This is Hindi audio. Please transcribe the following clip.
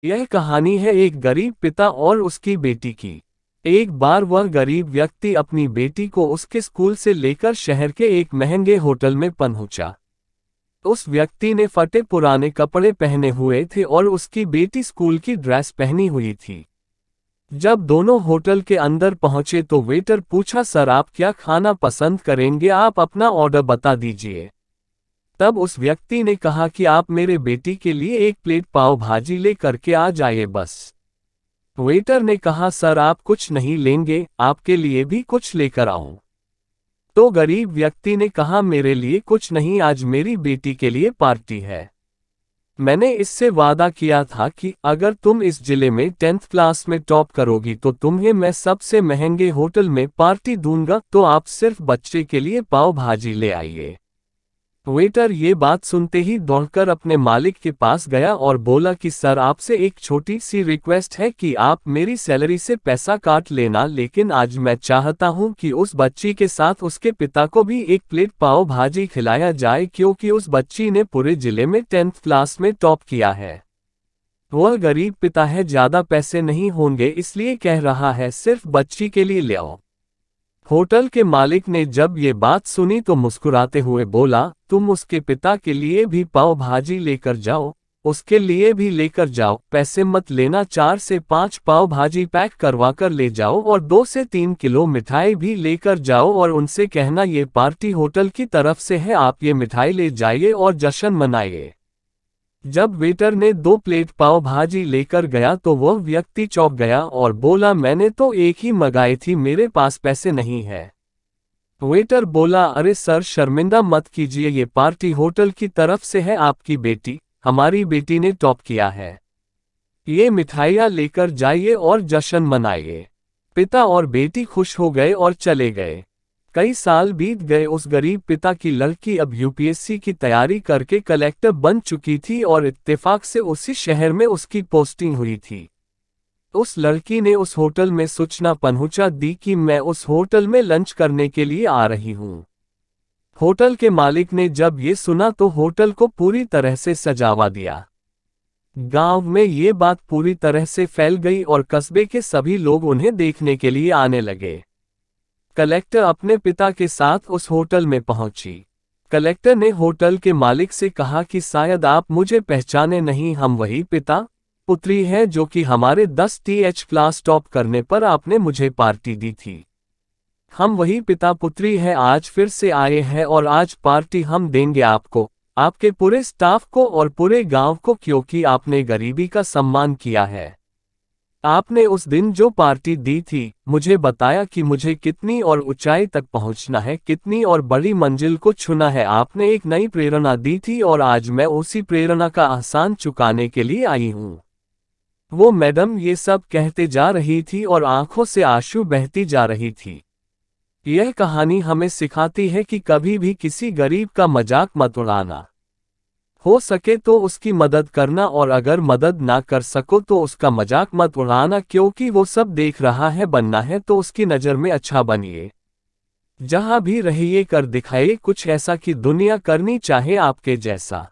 यह कहानी है एक गरीब पिता और उसकी बेटी की। एक बार वह गरीब व्यक्ति अपनी बेटी को उसके स्कूल से लेकर शहर के एक महंगे होटल में पहुंचा। उस व्यक्ति ने फटे पुराने कपड़े पहने हुए थे और उसकी बेटी स्कूल की ड्रेस पहनी हुई थी। जब दोनों होटल के अंदर पहुंचे तो वेटर पूछा, सर आप क्या खाना पसंद करेंगे, आप अपना ऑर्डर बता दीजिए। तब उस व्यक्ति ने कहा कि आप मेरे बेटी के लिए एक प्लेट पाव भाजी ले करके आ जाइए बस। वेटर ने कहा, सर आप कुछ नहीं लेंगे, आपके लिए भी कुछ लेकर आऊं। तो गरीब व्यक्ति ने कहा, मेरे लिए कुछ नहीं, आज मेरी बेटी के लिए पार्टी है। मैंने इससे वादा किया था कि अगर तुम इस जिले में 10th क्लास में टॉप करोगी तो तुम्हें मैं सबसे महंगे होटल में पार्टी दूंगा, तो आप सिर्फ बच्चे के लिए पाव भाजी ले आइए। वेटर ये बात सुनते ही दौड़कर अपने मालिक के पास गया और बोला कि सर आपसे एक छोटी सी रिक्वेस्ट है कि आप मेरी सैलरी से पैसा काट लेना, लेकिन आज मैं चाहता हूं कि उस बच्ची के साथ उसके पिता को भी एक प्लेट पाव भाजी खिलाया जाए, क्योंकि उस बच्ची ने पूरे जिले में 10th क्लास में टॉप किया है। वह गरीब पिता है, ज्यादा पैसे नहीं होंगे इसलिए कह रहा है, सिर्फ बच्ची के लिए ले आओ। होटल के मालिक ने जब ये बात सुनी तो मुस्कुराते हुए बोला, तुम उसके पिता के लिए भी पाव भाजी लेकर जाओ, उसके लिए भी लेकर जाओ, पैसे मत लेना, 4 से 5 पाव भाजी पैक करवा कर ले जाओ और 2 से 3 किलो मिठाई भी लेकर जाओ और उनसे कहना ये पार्टी होटल की तरफ से है, आप ये मिठाई ले जाइए और जश्न मनाइए। जब वेटर ने 2 प्लेट पाव भाजी लेकर गया तो वह व्यक्ति चौंक गया और बोला, मैंने तो एक ही मंगाई थी, मेरे पास पैसे नहीं है। वेटर बोला, अरे सर शर्मिंदा मत कीजिए, ये पार्टी होटल की तरफ से है, आपकी बेटी, हमारी बेटी ने टॉप किया है, ये मिठाइयाँ लेकर जाइए और जश्न मनाइए। पिता और बेटी खुश हो गए और चले गए। कई साल बीत गए। उस गरीब पिता की लड़की अब यूपीएससी की तैयारी करके कलेक्टर बन चुकी थी और इत्तेफाक से उसी शहर में उसकी पोस्टिंग हुई थी। उस लड़की ने उस होटल में सूचना पहुंचा दी कि मैं उस होटल में लंच करने के लिए आ रही हूं। होटल के मालिक ने जब ये सुना तो होटल को पूरी तरह से सजावा दिया। गांव में ये बात पूरी तरह से फैल गई और कस्बे के सभी लोग उन्हें देखने के लिए आने लगे। कलेक्टर अपने पिता के साथ उस होटल में पहुंची। कलेक्टर ने होटल के मालिक से कहा कि शायद आप मुझे पहचाने नहीं, हम वही पिता पुत्री हैं जो कि हमारे 10th क्लास टॉप करने पर आपने मुझे पार्टी दी थी। हम वही पिता पुत्री हैं, आज फिर से आए हैं और आज पार्टी हम देंगे आपको, आपके पूरे स्टाफ को और पूरे गांव को, क्योंकि आपने गरीबी का सम्मान किया है। आपने उस दिन जो पार्टी दी थी, मुझे बताया कि मुझे कितनी और ऊंचाई तक पहुंचना है, कितनी और बड़ी मंजिल को छूना है। आपने एक नई प्रेरणा दी थी और आज मैं उसी प्रेरणा का एहसान चुकाने के लिए आई हूं। वो मैडम ये सब कहते जा रही थी और आंखों से आंसू बहती जा रही थी। यह कहानी हमें सिखाती है कि कभी भी किसी गरीब का मजाक मत उड़ाना। हो सके तो उसकी मदद करना और अगर मदद ना कर सको तो उसका मजाक मत उड़ाना, क्योंकि वो सब देख रहा है। बनना है तो उसकी नज़र में अच्छा बनिए। जहां भी रहिए कर दिखाइए कुछ ऐसा कि दुनिया करनी चाहे आपके जैसा।